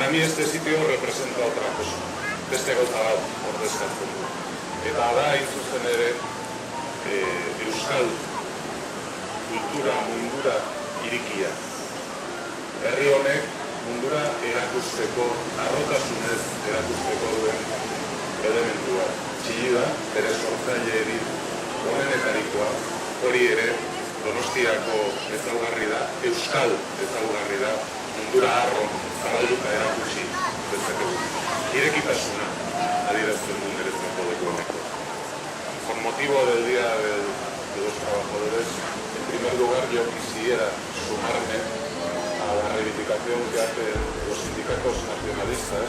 para mí este sitio representa otra cosa. Beste gauza bat ordezkatzen du. Eta da, hain zuzen ere, euskal kultura mundura irikia. Herri honek mundura erakusteko, harrotasunez erakusteko duen elementua. Txillida, bere sortzaileari honenetarikoa, hori ere Donostiako ezaugarri da, euskal ezaugarri da, mundura harro, zabalduta erakutsi dezakegu. Irekitasuna adierazten du niretzako leku honeko. Con motivo del Día de los Trabajadores, en primer lugar yo quisiera sumarme a la reivindicación que hacen los sindicatos nacionalistas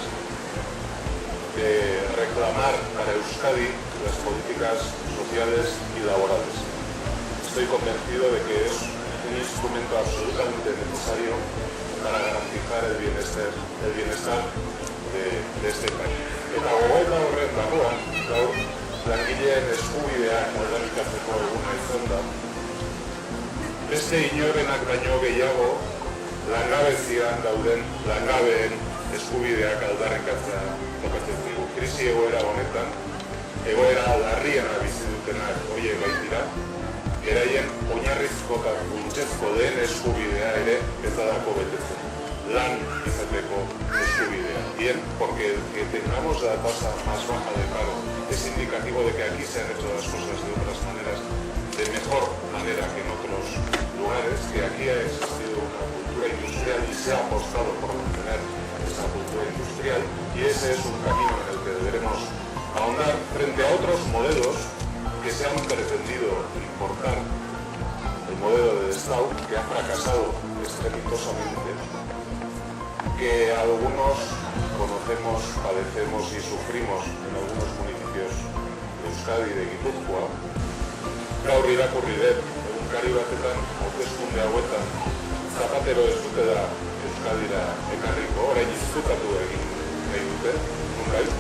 de reclamar para Euskadi las políticas sociales y laborales. Estoy convencido de que es un instrumento absolutamente necesario para garantizar el bienestar de este país. Eta gogoeta horren dagoan, gaur, langileen eskubideak aldarrikatzeko eguna izan da, beste inorenak baino gehiago langabezian dauden langabeen eskubideak aldarrikatzea tokatzen digu. Krisi egoera honetan, egoera larriena bizi dutenak horiek baitira, eraien oinarrizko eta funtsezko den eskubidea ere ez dadako betetzen. Lan izateko eskubidea. Bien, porque el que tengamos la tasa más baja de paro es indicativo de que aquí se han hecho las cosas de otras maneras, de mejor manera que en otros lugares, que aquí ha existido una cultura industrial y se ha apostado por mantener esa cultura industrial, y ese es un camino en el que deberemos ahondar frente a otros modelos que se han pretendido importar. El modelo de Estado, que ha fracasado estrepitosamente, que algunos conocemos, padecemos y sufrimos en algunos municipios de Euskadi y de Gipuzkoa. Gaur irakurri dut, egunkari batetan, hauteskunde hauetan, Zapatero ez dute da Euskadira ekarriko, orain iztukatu egin nahi dute, nunbait,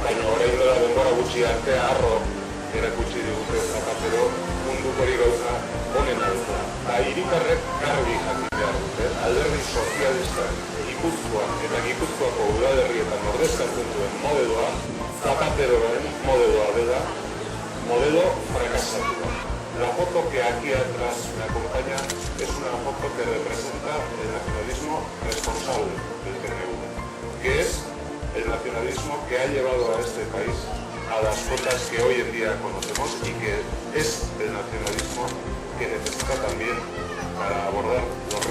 baina orain dela denbora gutxi arte harro erakutsi digute Zapatero munduko hori gauza honen alda. Hiritarrek garbi jakin behar dute, alderdi sozialistak Gipuzkoan eta Gipuzkoako udalerrietan ordezkatzen duen modeloa, Zapateroen modeloa dela, modelo fracasatua. La foto que aquí atrás me acompaña es una foto que representa el nacionalismo responsable del PNV, que es el nacionalismo que ha llevado a este país a las cotas que hoy en día conocemos y que es el nacionalismo que necesita también para abordar los